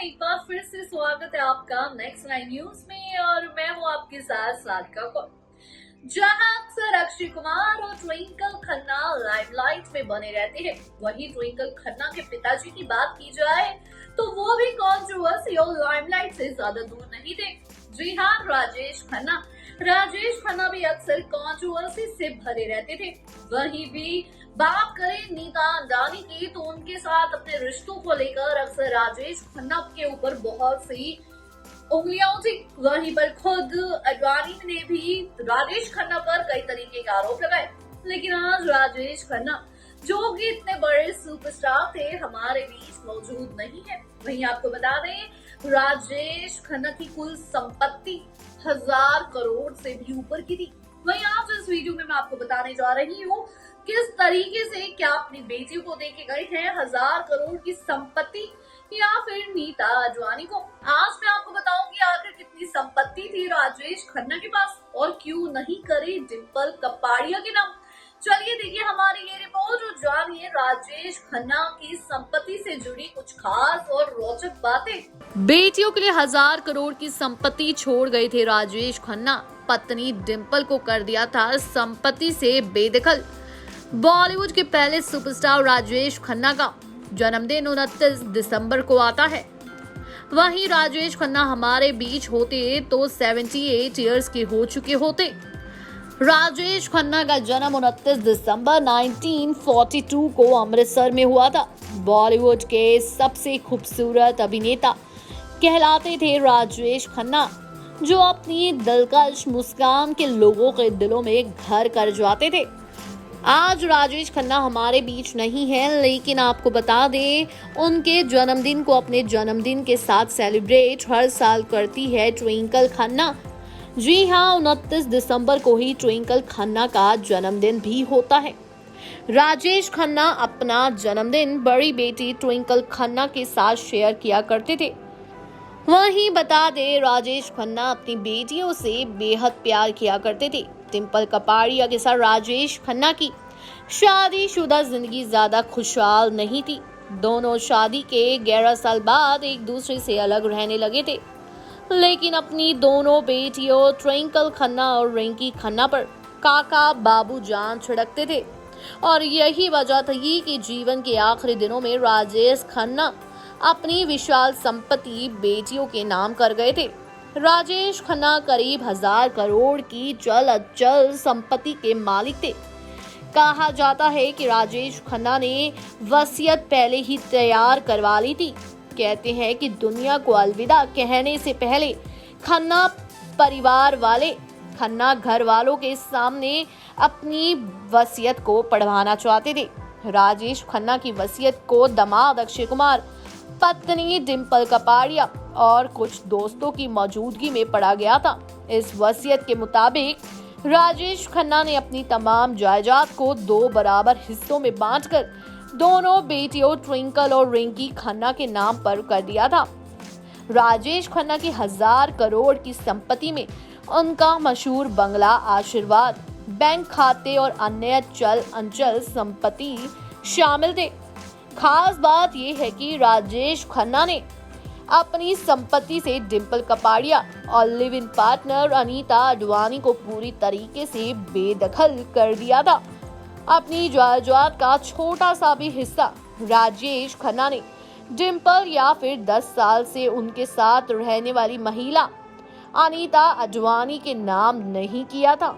एक बार फिर से स्वागत है आपका नेक्स्ट नाइन न्यूज में और मैं हूँ आपके साथ सारिका कौर। जहां अक्सर अक्षय कुमार और ट्विंकल खन्ना लाइमलाइट में बने रहते हैं, वहीं ट्विंकल खन्ना के पिताजी की बात की जाए तो वो भी कंट्रोवर्सी और लाइमलाइट से ज्यादा दूर नहीं थे। जी हाँ, राजेश खन्ना भी अक्सर कंट्रोवर्सी से भरे रहते थे। वहीं भी बात करें नीता अंडानी की तो उनके साथ अपने रिश्तों को लेकर अक्सर राजेश खन्ना के ऊपर बहुत सी उंगलियां उठी। वहीं पर खुद अडवाणी ने भी राजेश खन्ना पर कई तरीके के आरोप लगाए, लेकिन आज राजेश खन्ना जो कि इतने बड़े सुपरस्टार थे हमारे बीच मौजूद नहीं है। वहीं आपको बता दें, राजेश खन्ना की कुल संपत्ति 1000 करोड़ से भी ऊपर की थी। वहीं आज इस वीडियो में मैं आपको बताने जा रही हूँ किस तरीके से क्या अपनी बेटी को देके गए हैं 1000 करोड़ की संपत्ति या फिर नीता अडवाणी को। आज मैं आपको बताऊंगी आखिर कितनी संपत्ति थी राजेश खन्ना के पास और क्यों नहीं करे डिंपल कपाड़िया के नाम। चलिए देखिए हमारी ये रिपोर्ट और जानिए राजेश खन्ना की संपत्ति से जुड़ी कुछ खास और रोचक बातें। बेटियों के लिए 1000 करोड़ की संपत्ति छोड़ गए थे राजेश खन्ना। पत्नी डिंपल को कर दिया था संपत्ति से बेदखल। बॉलीवुड के पहले सुपरस्टार राजेश खन्ना का जन्मदिन 29 दिसंबर को आता है। वहीं राजेश खन्ना हमारे बीच होते तो 78 इयर्स के हो चुके होते। राजेश खन्ना का जन्म 29 दिसंबर 1942 को अमृतसर में हुआ था। बॉलीवुड के सबसे खूबसूरत अभिनेता कहलाते थे राजेश खन्ना, जो अपनी दिलकश मुस्कान के लोगों के दिलों में घर कर जाते थे। आज राजेश खन्ना हमारे बीच नहीं है, लेकिन आपको बता दें उनके जन्मदिन को अपने जन्मदिन के साथ सेलिब्रेट हर साल करती है ट्विंकल खन्ना। जी हाँ, 29 दिसंबर को ही ट्विंकल खन्ना का जन्मदिन भी होता है। राजेश खन्ना अपना जन्मदिन बड़ी बेटी ट्विंकल खन्ना के साथ शेयर किया करते थे। वहीं बता दें राजेश खन्ना अपनी बेटियों से बेहद प्यार किया करते थे। डिंपल कपाड़िया के साथ राजेश खन्ना की शादीशुदा जिंदगी ज्यादा खुशहाल नहीं थी। दोनों शादी के 11 साल बाद एक दूसरे से अलग रहने लगे थे, लेकिन अपनी दोनों बेटियों ट्विंकल खन्ना और रिंकी खन्ना पर काका बाबू जान छिड़कते थे और यही वजह थी कि जीवन के आखिरी दिनों में राजेश खन्ना अपनी विशाल संपत्ति बेटियों के नाम कर गए थे। राजेश खन्ना करीब 1000 करोड़ की चल अचल संपत्ति के मालिक थे। कहा जाता है कि राजेश खन्ना ने वसीयत पहले ही तैयार करवा ली थी। कहते हैं कि दुनिया को अलविदा कहने से पहले खन्ना परिवार वाले खन्ना घर वालों के सामने अपनी वसीयत को पढ़वाना चाहते थे। राजेश खन्ना की वसीयत को दामाद अक्षय कुमार, पत्नी डिंपल कपाड़िया और कुछ दोस्तों की मौजूदगी में पढ़ा गया था। इस वसीयत के मुताबिक राजेश खन्ना ने अपनी तमाम जायदाद को 2 बराबर हिस्सों में बांटकर दोनों बेटियों ट्विंकल और रिंकी खन्ना के नाम पर कर दिया था। राजेश खन्ना की 1000 करोड़ की संपत्ति में उनका मशहूर बंगला, आशीर्वाद, बैंक खाते और अन्य चल अंचल संपत्ति शामिल थे। खास बात यह है कि राजेश खन्ना ने अपनी संपत्ति से डिंपल कपाड़िया और live in partner Anita Advani को पूरी तरीके से बेदखल कर दिया था। अपनी जायदाद का छोटा सा भी हिस्सा राजेश खन्ना ने डिंपल या फिर 10 साल से उनके साथ रहने वाली महिला अनीता अडवाणी के नाम नहीं किया था।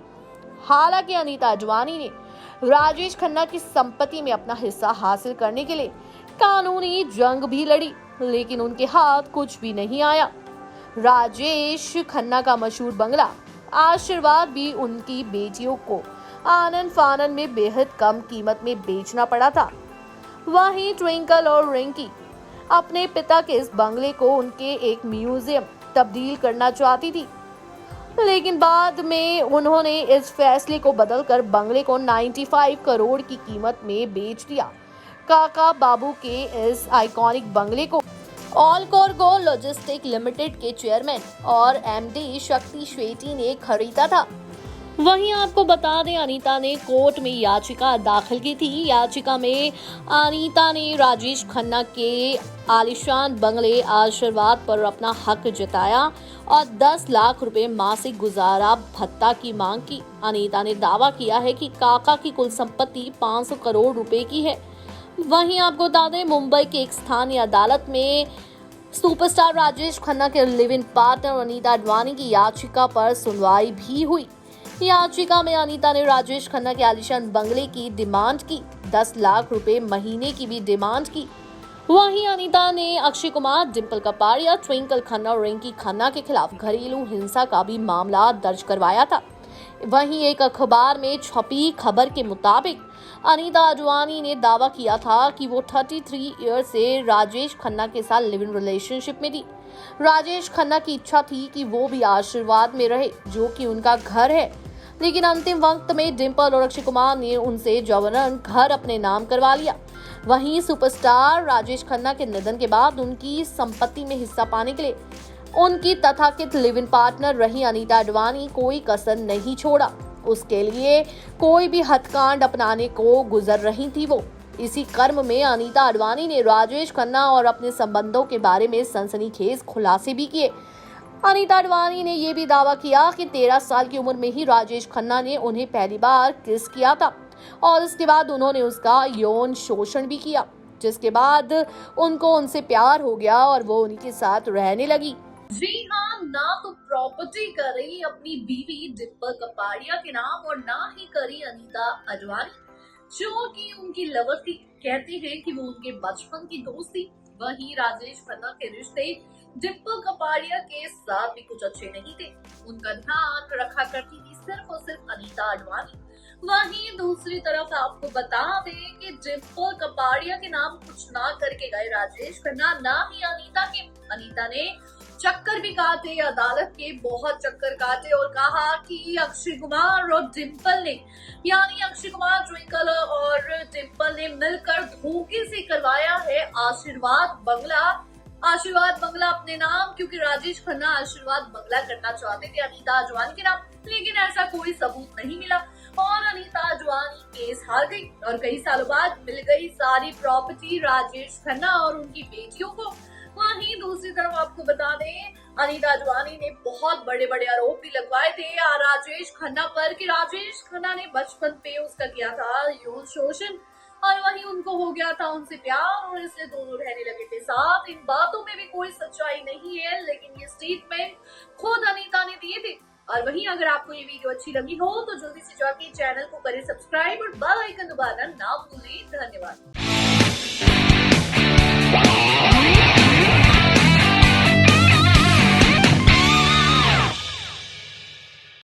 हालांकि अनीता अडवाणी ने राजेश खन्ना की संपत्ति में अपना हिस्सा हासिल करने के लिए कानूनी जंग भी लड़ी, लेकिन उनके हाथ कुछ भी नहीं आया। राजेश खन्ना का मशहूर बंगला, आशीर्वाद भी उनकी बेटियों को आनन फानन में बेहद कम कीमत में बेचना पड़ा था। वहीं ट्विंकल और रिंकी अपने पिता के इस बंगले को उनके एक म्यूजियम तब्दील करना चाहती थी, लेकिन बाद में उन्होंने इस फैसले को बदलकर बंगले को 95 करोड़ की कीमत में बेच दिया। काका बाबू के इस आइकॉनिक बंगले को ऑलकोर्गो लॉजिस्टिक लिमिटेड के चेयरमैन और एमडी शक्ति शेट्टी ने खरीदा था। वहीं आपको बता दें, अनीता ने कोर्ट में याचिका दाखिल की थी। याचिका में अनीता ने राजेश खन्ना के आलीशान बंगले आशीर्वाद पर अपना हक जताया और 10 लाख रुपए मासिक गुजारा भत्ता की मांग की। अनीता ने दावा किया है कि काका की कुल संपत्ति 500 करोड़ रुपए की है। वहीं आपको बता दें, मुंबई के एक स्थानीय अदालत में सुपरस्टार राजेश खन्ना के live in partner Anita Advani की याचिका पर सुनवाई भी हुई। याचिका में अनीता ने राजेश खन्ना के आलीशान बंगले की डिमांड की, 10 लाख रुपए महीने की भी डिमांड की। वहीं अनीता ने अक्षय कुमार, डिंपल कपाड़िया, ट्विंकल खन्ना और रिंकी खन्ना के खिलाफ घरेलू हिंसा का भी मामला दर्ज करवाया था। वहीं एक अखबार में छपी खबर के मुताबिक अनीता अडवाणी ने दावा किया था कि वो 33 ईयर से राजेश खन्ना के साथ लिव इन रिलेशनशिप में थी। राजेश खन्ना की इच्छा थी कि वो भी आशीर्वाद में रहे, जो कि उनका घर है, लेकिन अंतिम वक्त में डिंपल और अक्षय कुमार ने उनसे जबरन घर अपने नाम करवा लिया। वहीं सुपरस्टार राजेश खन्ना के निधन के बाद उनकी संपत्ति में हिस्सा पाने के लिए उनकी तथाकथित लिव इन पार्टनर रही अनीता अडवाणी कोई कसर नहीं छोड़ा। उसके लिए कोई भी हथकांड अपनाने को गुजर रही थी वो। इसी क्रम में अनीता अडवाणी ने राजेश खन्ना और अपने संबंधों के बारे में सनसनीखेज खुलासे भी किए। अनीता अडवाणी ने यह भी दावा किया कि 13 साल की उम्र में ही राजेश खन्ना ने उन्हें पहली बार किस किया था और इसके बाद उन्होंने उसका यौन शोषण भी किया, जिसके बाद उनको उनसे प्यार हो गया और वो उन्हीं के साथ रहने लगी। जी हाँ, ना तो प्रॉपर्टी करी अपनी बीवी डिंपल कपाड़िया के नाम और ना ही करी अनीता अडवाणी, जो कि उनकी लवर थी। कहते हैं कि वो उनके बचपन की दोस्त थी। वहीं राजेश खन्ना के रिश्ते डिंपल कपाड़िया के साथ भी कुछ अच्छे नहीं थे। उनका ध्यान रखा करती थी सिर्फ और सिर्फ अनीता अडवाणी। वहीं दूसरी तरफ आपको बता दें कि डिंपल कपाड़िया के नाम कुछ ना करके गए राजेश खन्ना, ना ही अनीता के। अनीता ने चक्कर भी काटे, अदालत के बहुत चक्कर काटे और कहा कि अक्षय कुमार और डिंपल ने, यानी अक्षय कुमार, ट्विंकल और डिंपल ने मिलकर धोखे से करवाया है आशीर्वाद बंगला अपने नाम, क्योंकि राजेश खन्ना आशीर्वाद बंगला करना चाहते थे अनीता अडवाणी के नाम, लेकिन ऐसा कोई सबूत नहीं मिला और अनीता अडवाणी केस हार गई और कई सालों बाद मिल गई सारी प्रॉपर्टी राजेश खन्ना और उनकी बेटियों को। वहीं दूसरी तरफ आपको बता दें, अनीता अडवाणी ने बहुत बड़े बड़े आरोप भी लगवाए थे राजेश खन्ना पर कि राजेश खन्ना ने बचपन पे उसका किया था यौन शोषण और वहीं उनको हो गया था उनसे प्यार और इसलिए दोनों रहने लगे थे साथ। इन बातों में भी कोई सच्चाई नहीं है, लेकिन ये स्टेटमेंट खुद अनीता ने दिए थे। और वहीं अगर आपको ये वीडियो अच्छी लगी हो तो जल्दी से जाके चैनल को करें सब्सक्राइब और बेल आइकन दबाना ना भूलें। धन्यवाद।